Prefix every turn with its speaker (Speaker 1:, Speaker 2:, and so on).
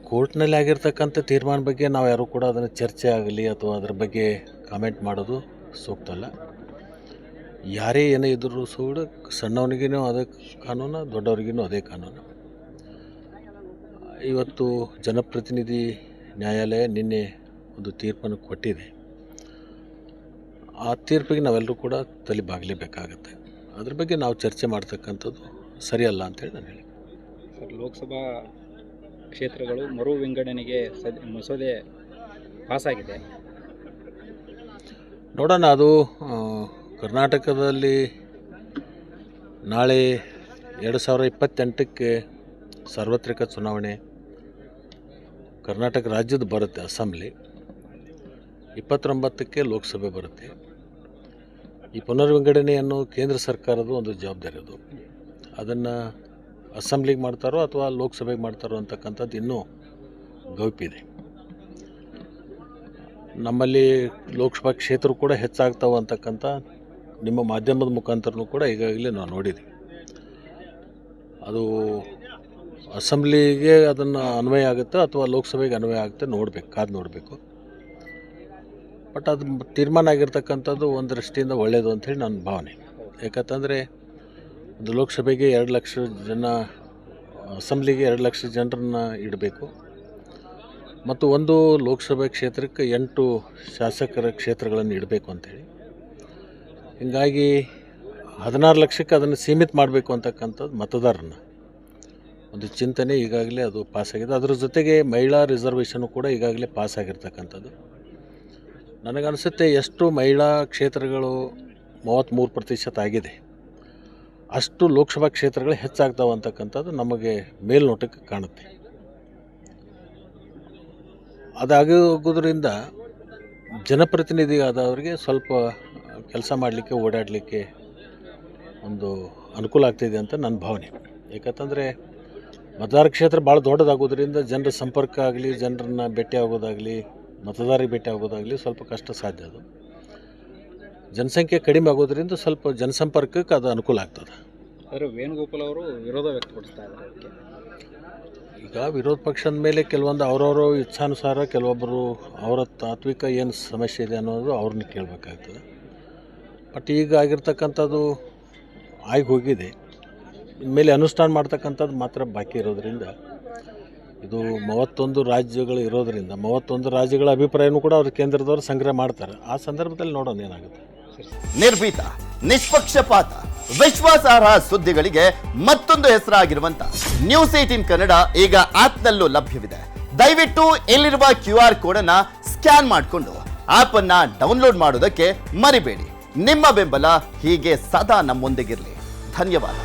Speaker 1: ಕೋರ್ಟ್ನಲ್ಲಿ ಆಗಿರ್ತಕ್ಕಂಥ ತೀರ್ಮಾನ ಬಗ್ಗೆ ನಾವು ಯಾರೂ ಕೂಡ ಅದನ್ನು ಚರ್ಚೆ ಆಗಲಿ ಅಥವಾ ಅದರ ಬಗ್ಗೆ ಕಾಮೆಂಟ್ ಮಾಡೋದು ಸೂಕ್ತ ಅಲ್ಲ. ಯಾರೇ ಏನೇ ಇದ್ದರೂ ಕೂಡ ಸಣ್ಣವನಿಗೂ ಅದೇ ಕಾನೂನು, ದೊಡ್ಡವರಿಗೂ ಅದೇ ಕಾನೂನು. ಇವತ್ತು ಜನಪ್ರತಿನಿಧಿ ನ್ಯಾಯಾಲಯ ನಿನ್ನೆ ಒಂದು ತೀರ್ಪನ್ನು ಕೊಟ್ಟಿದೆ. ಆ ತೀರ್ಪಿಗೆ ನಾವೆಲ್ಲರೂ ಕೂಡ ತಲೆ ಬಾಗಲೇಬೇಕಾಗತ್ತೆ. ಅದ್ರ ಬಗ್ಗೆ ನಾವು ಚರ್ಚೆ ಮಾಡ್ತಕ್ಕಂಥದ್ದು ಸರಿಯಲ್ಲ ಅಂತೇಳಿ ನಾನು ಹೇಳಿ.
Speaker 2: ಸರ್, ಲೋಕಸಭಾ ಕ್ಷೇತ್ರಗಳು ಮರು ವಿಂಗಡಣೆಗೆ ಮಸೂದೆ ಪಾಸಾಗಿದೆ.
Speaker 1: ನೋಡೋಣ, ಅದು ಕರ್ನಾಟಕದಲ್ಲಿ ನಾಳೆ 2028ಕ್ಕೆ ಸಾರ್ವತ್ರಿಕ ಚುನಾವಣೆ ಕರ್ನಾಟಕ ರಾಜ್ಯದ ಬರುತ್ತೆ. ಅಸೆಂಬ್ಲಿ 29ಕ್ಕೆ ಲೋಕಸಭೆ ಬರುತ್ತೆ. ಈ ಪುನರ್ವಿಂಗಡಣೆಯನ್ನು ಕೇಂದ್ರ ಸರ್ಕಾರದ ಒಂದು ಜವಾಬ್ದಾರಿ. ಅದು ಅದನ್ನು ಅಸೆಂಬ್ಲಿಗೆ ಮಾಡ್ತಾರೋ ಅಥವಾ ಲೋಕಸಭೆಗೆ ಮಾಡ್ತಾರೋ ಅಂತಕ್ಕಂಥದ್ದು ಇನ್ನೂ ಗೌಪ್ಯಿದೆ. ನಮ್ಮಲ್ಲಿ ಲೋಕಸಭಾ ಕ್ಷೇತ್ರ ಕೂಡ ಹೆಚ್ಚಾಗ್ತಾವೆ ಅಂತಕ್ಕಂಥ ನಿಮ್ಮ ಮಾಧ್ಯಮದ ಮುಖಾಂತರನೂ ಕೂಡ ಈಗಾಗಲೇ ನಾವು ನೋಡಿದ್ದೀವಿ. ಅದು ಅಸೆಂಬ್ಲಿಗೆ ಅದನ್ನು ಅನ್ವಯ ಆಗುತ್ತೆ ಅಥವಾ ಲೋಕಸಭೆಗೆ ಅನ್ವಯ ಆಗುತ್ತೆ, ಕಾದು ನೋಡಬೇಕು. ಬಟ್ ಅದು ತೀರ್ಮಾನ ಆಗಿರ್ತಕ್ಕಂಥದ್ದು ಒಂದು ದೃಷ್ಟಿಯಿಂದ ಒಳ್ಳೆಯದು ಅಂಥೇಳಿ ನನ್ನ ಭಾವನೆ. ಯಾಕಂತಂದರೆ ಒಂದು ಲೋಕಸಭೆಗೆ 2 ಲಕ್ಷ ಜನ, ಅಸೆಂಬ್ಲಿಗೆ 2 ಲಕ್ಷ ಜನರನ್ನು ಇಡಬೇಕು ಮತ್ತು ಒಂದು ಲೋಕಸಭೆ ಕ್ಷೇತ್ರಕ್ಕೆ 8 ಶಾಸಕರ ಕ್ಷೇತ್ರಗಳನ್ನು ಇಡಬೇಕು ಅಂಥೇಳಿ. ಹೀಗಾಗಿ 16 ಲಕ್ಷಕ್ಕೆ ಅದನ್ನು ಸೀಮಿತ ಮಾಡಬೇಕು ಅಂತಕ್ಕಂಥದ್ದು ಮತದಾರನ ಒಂದು ಚಿಂತನೆ ಈಗಾಗಲೇ ಅದು ಪಾಸಾಗಿದೆ. ಅದರ ಜೊತೆಗೆ ಮಹಿಳಾ ರಿಸರ್ವೇಷನ್ನು ಕೂಡ ಈಗಾಗಲೇ ಪಾಸಾಗಿರ್ತಕ್ಕಂಥದ್ದು. ನನಗನ್ನಿಸುತ್ತೆ ಎಷ್ಟು ಮಹಿಳಾ ಕ್ಷೇತ್ರಗಳು 33% ಆಗಿದೆ, ಅಷ್ಟು ಲೋಕಸಭಾ ಕ್ಷೇತ್ರಗಳು ಹೆಚ್ಚಾಗ್ತಾವೆ ಅಂತಕ್ಕಂಥದ್ದು ನಮಗೆ ಮೇಲ್ನೋಟಕ್ಕೆ ಕಾಣುತ್ತೆ. ಅದಾಗೋದ್ರಿಂದ ಜನಪ್ರತಿನಿಧಿ ಆದವರಿಗೆ ಸ್ವಲ್ಪ ಕೆಲಸ ಮಾಡಲಿಕ್ಕೆ, ಓಡಾಡಲಿಕ್ಕೆ ಒಂದು ಅನುಕೂಲ ಆಗ್ತಿದೆ ಅಂತ ನನ್ನ ಭಾವನೆ. ಯಾಕಂತಂದರೆ ಮತದಾರ ಕ್ಷೇತ್ರ ಭಾಳ ದೊಡ್ಡದಾಗೋದ್ರಿಂದ ಜನರ ಸಂಪರ್ಕ ಆಗಲಿ, ಜನರನ್ನು ಭೇಟಿ ಆಗೋದಾಗಲಿ, ಮತದಾರರಿಗೆ ಭೇಟಿ ಆಗೋದಾಗಲಿ ಸ್ವಲ್ಪ ಕಷ್ಟ ಸಾಧ್ಯ. ಅದು ಜನಸಂಖ್ಯೆ ಕಡಿಮೆ ಆಗೋದ್ರಿಂದ ಸ್ವಲ್ಪ ಜನಸಂಪರ್ಕಕ್ಕೆ ಅದು ಅನುಕೂಲ ಆಗ್ತದೆ.
Speaker 2: ಆದರೆ ವೇಣುಗೋಪಾಲ್ ಅವರು ವಿರೋಧ ವ್ಯಕ್ತಪಡಿಸ್ತಾ ಇದ್ದಾರೆ.
Speaker 1: ಈಗ ವಿರೋಧ ಪಕ್ಷದ ಮೇಲೆ ಕೆಲವೊಂದು ಅವರವರು ಇಚ್ಛಾನುಸಾರ ಕೆಲವೊಬ್ಬರು ಅವರ ತಾತ್ವಿಕ ಏನು ಸಮಸ್ಯೆ ಇದೆ ಅನ್ನೋದು ಅವ್ರನ್ನ ಕೇಳಬೇಕಾಗ್ತದೆ. ಬಟ್ ಈಗ ಆಗಿರ್ತಕ್ಕಂಥದ್ದು ಆಗಿ ಹೋಗಿದೆ, ಇನ್ಮೇಲೆ ಅನುಷ್ಠಾನ ಮಾಡ್ತಕ್ಕಂಥದ್ದು ಮಾತ್ರ ಬಾಕಿ ಇರೋದರಿಂದ, ಇದು 31 ರಾಜ್ಯಗಳು ಇರೋದರಿಂದ 31 ರಾಜ್ಯಗಳ ಅಭಿಪ್ರಾಯನೂ ಕೂಡ ಅವ್ರ ಕೇಂದ್ರದವರು ಸಂಗ್ರಹ ಮಾಡ್ತಾರೆ. ಆ ಸಂದರ್ಭದಲ್ಲಿ ನೋಡೋಣ ಏನಾಗುತ್ತೆ.
Speaker 3: ನಿರ್ಭೀತ, ನಿಷ್ಪಕ್ಷಪಾತ, ವಿಶ್ವಾಸಾರ್ಹ ಸುದ್ದಿಗಳಿಗೆ ಮತ್ತೊಂದು ಹೆಸರಾಗಿರುವಂತ News18 ಕನ್ನಡ ಈಗ ಆಪ್ನಲ್ಲೂ ಲಭ್ಯವಿದೆ. ದಯವಿಟ್ಟು ಇಲ್ಲಿರುವ QR ಕೋಡ್ ಅನ್ನ ಸ್ಕ್ಯಾನ್ ಮಾಡಿಕೊಂಡು ಆಪ್ ಅನ್ನ ಡೌನ್ಲೋಡ್ ಮಾಡೋದಕ್ಕೆ ಮರಿಬೇಡಿ. ನಿಮ್ಮ ಬೆಂಬಲ ಹೀಗೆ ಸದಾ ನಮ್ಮೊಂದಿಗಿರಲಿ. ಧನ್ಯವಾದ.